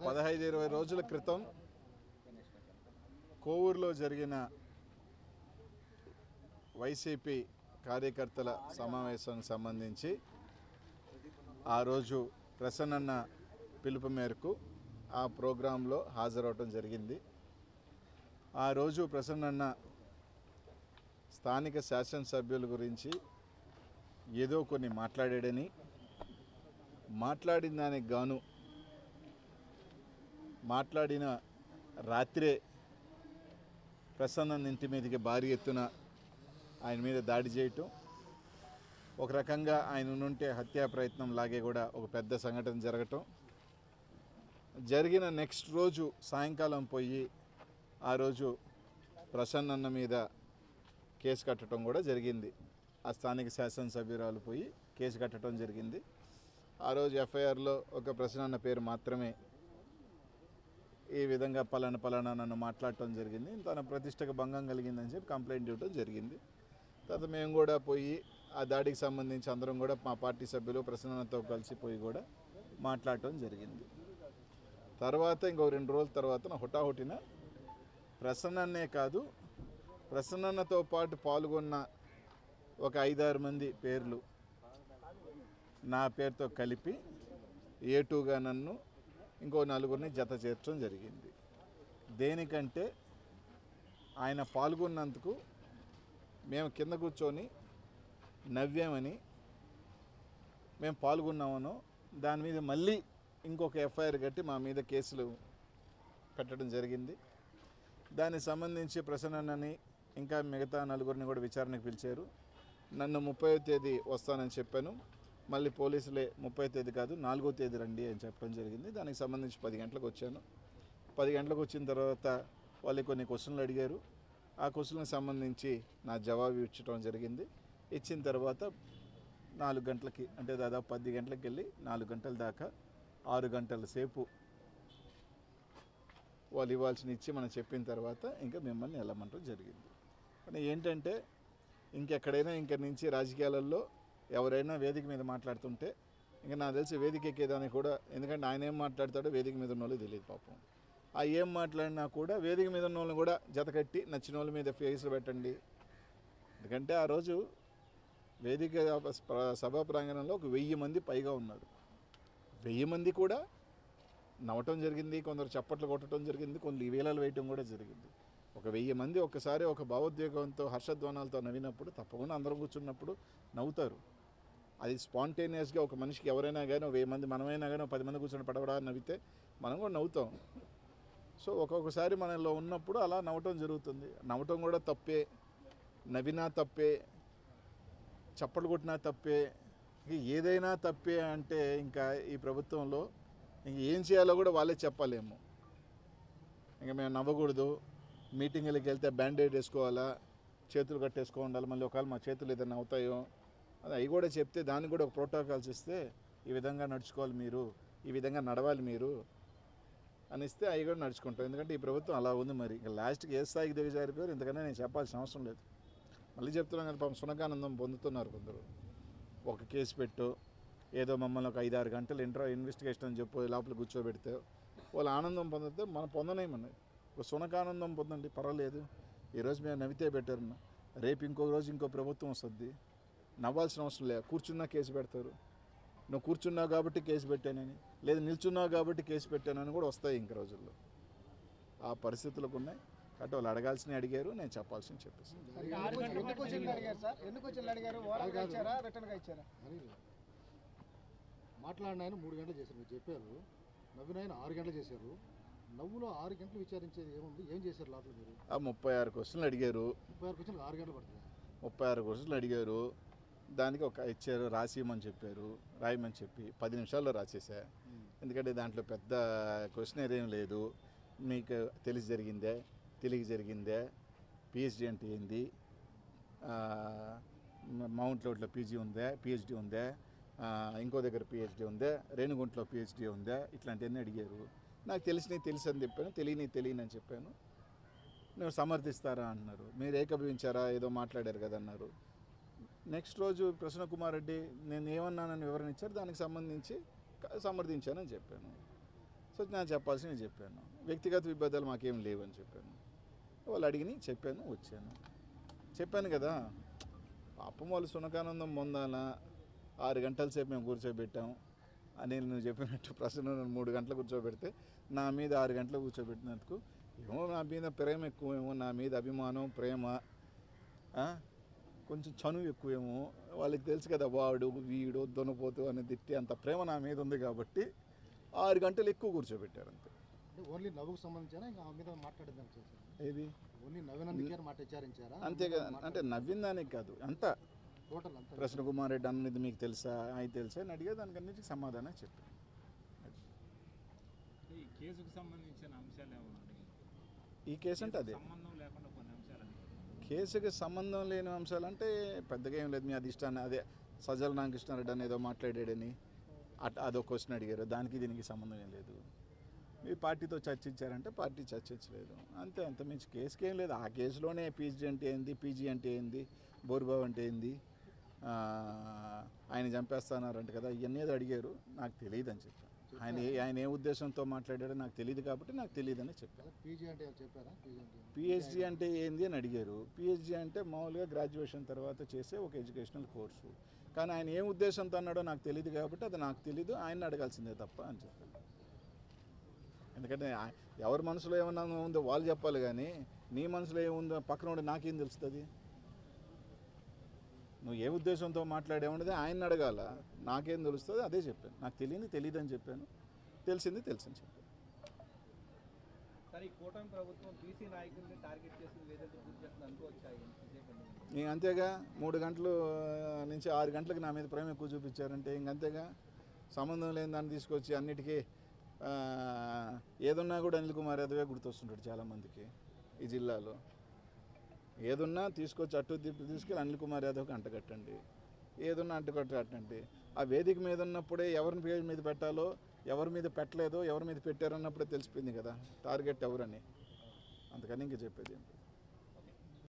15-20 రోజుల క్రితం కోవూరులో జరిగిన వైసీపీ కార్యకర్తల సమావేశానికి సంబంధించి ఆ రోజు ప్రసన్నన్న పిలుపు మేరకు ఆ ప్రోగ్రాంలో హాజరవటం జరిగింది. ఆ రోజు ప్రసన్నన్న స్థానిక శాసనసభ్యుల గురించి ఏదో కొన్ని మాట్లాడాడని, మాట్లాడిన దానికి గాను మాట్లాడిన రాత్రే ప్రసన్నన్న ఇంటి మీదకి భారీ ఎత్తున ఆయన మీద దాడి చేయటం, ఒక రకంగా ఆయన నుంటే హత్యా ప్రయత్నం లాగే కూడా ఒక పెద్ద సంఘటన జరగటం, జరిగిన నెక్స్ట్ రోజు సాయంకాలం పోయి ఆ రోజు ప్రసన్నన్న మీద కేసు కట్టడం కూడా జరిగింది. ఆ స్థానిక శాసనసభ్యురాలు పోయి కేసు కట్టడం జరిగింది. ఆ రోజు ఎఫ్ఐఆర్లో ఒక ప్రసన్నన్న పేరు మాత్రమే ఈ విధంగా పలానా నన్ను మాట్లాడటం జరిగింది, తన ప్రతిష్టకు భంగం కలిగిందని చెప్పి కంప్లైంట్ ఇవ్వడం జరిగింది. తర్వాత మేము కూడా పోయి ఆ దాడికి సంబంధించి అందరం కూడా మా పార్టీ సభ్యులు ప్రసన్నతో కలిసి పోయి కూడా మాట్లాడటం జరిగింది. తర్వాత ఇంకో 2 రోజుల తర్వాత హుటాహుటిన ప్రసన్నన్నే కాదు, ప్రసన్నతో పాటు పాల్గొన్న ఒక 5-6 మంది పేర్లు నా పేరుతో కలిపి ఏటూగా నన్ను ఇంకో 4గురిని జత చేర్చడం జరిగింది. దేనికంటే ఆయన పాల్గొన్నందుకు మేము కింద కూర్చొని నవ్వామని, మేము పాల్గొన్నామనో దాని మీద మళ్ళీ ఇంకొక ఎఫ్ఐఆర్ కట్టి మా మీద కేసులు పెట్టడం జరిగింది. దానికి సంబంధించి ప్రసన్నని ఇంకా మిగతా 4గురిని కూడా విచారణకు పిలిచారు. నన్ను 30వ తేదీ వస్తానని చెప్పాను. మళ్ళీ పోలీసులే 30వ తేదీ కాదు 4వ తేదీ రండి అని చెప్పడం జరిగింది. దానికి సంబంధించి 10 గంటలకు వచ్చాను. 10 గంటలకు వచ్చిన తర్వాత వాళ్ళు కొన్ని క్వశ్చన్లు అడిగారు. ఆ క్వశ్చన్లకు సంబంధించి నా జవాబు ఇచ్చడం జరిగింది. ఇచ్చిన తర్వాత 4 గంటలకి, అంటే దాదాపు 10 గంటలకు వెళ్ళి 4 గంటల దాకా 6 గంటల సేపు వాళ్ళు ఇవ్వాల్సిన ఇచ్చి మనం చెప్పిన తర్వాత ఇంకా మిమ్మల్ని వెళ్ళమంటం జరిగింది. కానీ ఏంటంటే ఇంకెక్కడైనా ఇంక నుంచి రాజకీయాలలో ఎవరైనా వేదిక మీద మాట్లాడుతుంటే ఇంకా నాకు తెలిసి వేదిక ఎక్కేదానికి కూడా, ఎందుకంటే ఆయన ఏం మాట్లాడతాడో వేదిక మీద ఉన్న వాళ్ళు తెలియదు పాపం. ఆ ఏం మాట్లాడినా కూడా వేదిక మీద ఉన్న వాళ్ళని కూడా జతకట్టి నచ్చిన వాళ్ళ మీద ఫేసులు పెట్టండి. ఎందుకంటే ఆ రోజు వేదిక సభా ప్రాంగణంలో ఒక 1000 మంది పైగా ఉన్నారు. 1000 మంది కూడా నవ్వటం జరిగింది, కొందరు చప్పట్లు కొట్టడం జరిగింది, కొన్ని వేలాలు వేయటం కూడా జరిగింది. ఒక 1000 మంది ఒక్కసారి ఒక భావోద్వేగంతో హర్షధ్వానాలతో నవ్వినప్పుడు తప్పకుండా అందరం కూర్చున్నప్పుడు నవ్వుతారు. అది స్పాంటేనియస్గా ఒక మనిషికి ఎవరైనా కానీ 1000 మంది మనమైనా కానీ 10 మంది కూర్చొని పడవడా నవ్వితే మనం కూడా నవ్వుతాం. సో ఒక్కొక్కసారి మనలో ఉన్నప్పుడు అలా నవ్వటం జరుగుతుంది. నవ్వటం కూడా తప్పే, నవ్వినా తప్పే, చప్పట్లు కొట్టినా తప్పే, ఏదైనా తప్పే. అంటే ఇంకా ఈ ప్రభుత్వంలో ఇంక ఏం చేయాలో కూడా వాళ్ళే చెప్పలేము. ఇంకా మేము నవ్వకూడదు, మీటింగ్లకు వెళ్తే బ్యాండేడ్ వేసుకోవాలా, చేతులు కట్టేసుకో ఉండాలి, మళ్ళీ ఒకవేళ మా చేతులు ఏదైనా అవుతాయో అది అవి కూడా చెప్తే దానికి కూడా ఒక ప్రోటోకాల్స్ ఇస్తే ఈ విధంగా నడుచుకోవాలి మీరు, ఈ విధంగా నడవాలి మీరు అనిస్తే అవి కూడా నడుచుకుంటాం. ఎందుకంటే ఈ ప్రభుత్వం అలా ఉంది. మరి ఇంకా లాస్ట్కి ఏ స్థాయికి దిగజారిపోయారు, ఇంతకన్నా నేను చెప్పాల్సిన అవసరం లేదు. మళ్ళీ చెప్తున్నాను కదా, పాపం సునకానందం పొందుతున్నారు కొందరు. ఒక కేసు పెట్టు, ఏదో మమ్మల్ని ఒక 5-6 గంటలు ఇన్వెస్టిగేషన్ అని చెప్పి లోపల కూర్చోబెడితే వాళ్ళు ఆనందం పొందితే మనం పొందనేమన్నది. ఒక సునకానందం పొందండి, పర్వాలేదు. ఈరోజు మేము నవ్వితే బెటర్. రేపు ఇంకో రోజు ఇంకో ప్రభుత్వం వస్తుంది, నవ్వాల్సిన అవసరం లేదు. కూర్చున్నా కేసు పెడతారు. నువ్వు కూర్చున్నావు కాబట్టి కేసు పెట్టానని, లేదు నిల్చున్నావు కాబట్టి కేసు పెట్టానని కూడా వస్తాయి ఇంక రోజుల్లో. ఆ పరిస్థితులకు ఉన్నాయి కాబట్టి వాళ్ళు అడగాల్సినవి అడిగారు, నేను చెప్పాల్సింది చెప్పేసి. మాట్లాడిన ఆయన 3 గంటలు చేశారు, మీరు చెప్పారు. నవ్విన ఆయన 6 గంటలు చేశారు. నవ్వులో 6 గంటలు విచారించేది ఏముంది, ఏం చేశారు లోపల మీరు? 36 క్వశ్చన్లు అడిగారు. 36 క్వశ్చన్లు 6 గంటలు పడుతుంది. 36 క్వశ్చన్లు అడిగారు. దానికి ఒక ఇచ్చారు, రాసిమని చెప్పారు, రాయమని చెప్పి 10 నిమిషాల్లో రాసేసా. ఎందుకంటే దాంట్లో పెద్ద క్వశ్చనర్ ఏం లేదు. మీకు తెలిసి జరిగిందే, తెలియక జరిగిందే, పిహెచ్డి అంటే ఏంది, మౌంట్ రోడ్లో పిహెచ్డి ఉందే, ఇంకో దగ్గర పిహెచ్డి ఉందే, రేణుగుంటలో పిహెచ్డి ఉందే, ఇట్లాంటివన్నీ అడిగారు. నాకు తెలిసినవి తెలుసు అని చెప్పాను, తెలియని అని చెప్పాను. నువ్వు సమర్థిస్తారా అన్నారు. మీరు ఏకభవించారా, ఏదో మాట్లాడారు కదా అన్నారు. నెక్స్ట్ రోజు ప్రసన్న కుమార్ రెడ్డి నేను ఏమన్నానని వివరణ ఇచ్చారు, దానికి సంబంధించి సమర్థించానని చెప్పాను. సో సో నాకు చెప్పాల్సినవి చెప్పాను. వ్యక్తిగత విభేదాలు మాకేం లేవని చెప్పాను. వాళ్ళు అడిగిని చెప్పాను, వచ్చాను. చెప్పాను కదా, పాపం వాళ్ళు సునకానందం పొందాల 6 గంటల సేపు మేము కూర్చోబెట్టాం. అనిల్ నువ్వు చెప్పినట్టు ప్రశ్న 3 గంటలు కూర్చోబెడితే నా మీద 6 గంటలు కూర్చోబెట్టినందుకు ఏమో నా మీద ప్రేమ ఎక్కువేమో, నా మీద అభిమానం, ప్రేమ, కొంచెం చనువు ఎక్కువేమో. వాళ్ళకి తెలుసు కదా, వాడు వీడు దొనపోతు అని తిట్టి అంత ప్రేమ నా మీద ఉంది కాబట్టి 6 గంటలు ఎక్కువ కూర్చోబెట్టారు అంతే. అంటే ఓన్లీ నవ్వుకు సంబంధించారా ఇంకా ఆ మీద మాట్లాడేదానికి చేశారు? ఏది ఓన్లీ నవ్వినందుకే మాట విచారించారా? అంతే కదా, అంటే నవ్విన దానికి కాదు, అంతా టోటల్ అంతా ప్రసన్న కుమార్ రెడ్డి అన్నది మీకు తెలుసా, ఆయన తెలుసా అని అడిగా, దానికన్నిటికీ సమాధానం చెప్పాను. ఈ కేసుకు సంబంధించిన అంశాలు ఏమన్నా అడిగారు? ఈ కేసు అంటే అదే సంబంధం లేకుండా కొన్ని అంశాలు అడిగారు. కేసుకి సంబంధం లేని అంశాలంటే పెద్దగా ఏం లేదు. మీ అధిష్టానం అదే సజ్జల రామకృష్ణారెడ్డి అని ఏదో మాట్లాడాడని అదొక క్వశ్చన్ అడిగారు, దానికి దీనికి సంబంధం ఏం లేదు. మీ పార్టీతో చర్చించారంటే పార్టీ చర్చించలేదు అంతే, అంత మించి కేసుకి ఏం లేదు. ఆ కేసులోనే పీజీ అంటే ఏంది, పీజీ అంటే ఏంది, బోరుబాబు అంటే ఏంది, ఆయన చంపేస్తున్నారంట కదా, ఇవన్నీ ఏదో అడిగారు. నాకు తెలియదు అని చెప్పాను. ఆయన ఏ ఉద్దేశంతో మాట్లాడాడో నాకు తెలియదు కాబట్టి నాకు తెలియదని చెప్పాను. పీజీ అంటే చెప్పారా? పిహెచ్డి అంటే ఏంది అని అడిగారు. పిహెచ్డి అంటే మామూలుగా గ్రాడ్యుయేషన్ తర్వాత చేసే ఒక ఎడ్యుకేషనల్ కోర్సు. కానీ ఆయన ఏం ఉద్దేశంతో అన్నాడో నాకు తెలియదు కాబట్టి అది నాకు తెలీదు, ఆయన అడగాల్సిందే తప్ప అని చెప్పాను. ఎందుకంటే ఎవరి మనసులో ఏమన్నా ఉందో వాళ్ళు చెప్పాలి, కానీ నీ మనసులో ఏముందో పక్కన ఉండి నాకేం తెలుస్తుంది? నువ్వు ఏ ఉద్దేశంతో మాట్లాడేమన్నది ఆయన అడగాల, నాకేం తెలుస్తుంది అదే చెప్పాను. నాకు తెలియదు అని చెప్పాను, తెలిసింది తెలుసని చెప్పాను. సరే, ఈ కూటమి ప్రభుత్వం బీసీ నాయకుల్ని టార్గెట్ చేసి ఏదైతే పూర్తి చేస్తుంది అనుకోవచ్చాయి? ఇంక అంతేగా, 3 గంటల నుంచి 6 గంటలకు నా మీద ప్రేమ ఎక్కువ చూపించారంటే ఇంకంతేగా. సంబంధం లేని దాన్ని తీసుకొచ్చి అన్నిటికీ ఏదున్నా కూడా అనిల్ కుమార్ యాదవే గుర్తొస్తుంటాడు చాలామందికి ఈ జిల్లాలో. ఏదున్నా తీసుకొచ్చి అటు తిప్పి తీసుకెళ్ళి అనిల్ కుమార్ యాదవ్కి అంటగట్టండి, ఏదున్నా అంటగట్టండి. ఆ వేదిక మీద ఉన్నప్పుడే ఎవరిని పేరు మీద పెట్టాలో, ఎవరి మీద పెట్టలేదో, ఎవరి మీద పెట్టారన్నప్పుడే తెలిసిపోయింది కదా టార్గెట్ ఎవరని. అందుకని ఇంక చెప్పేది ఏంటి.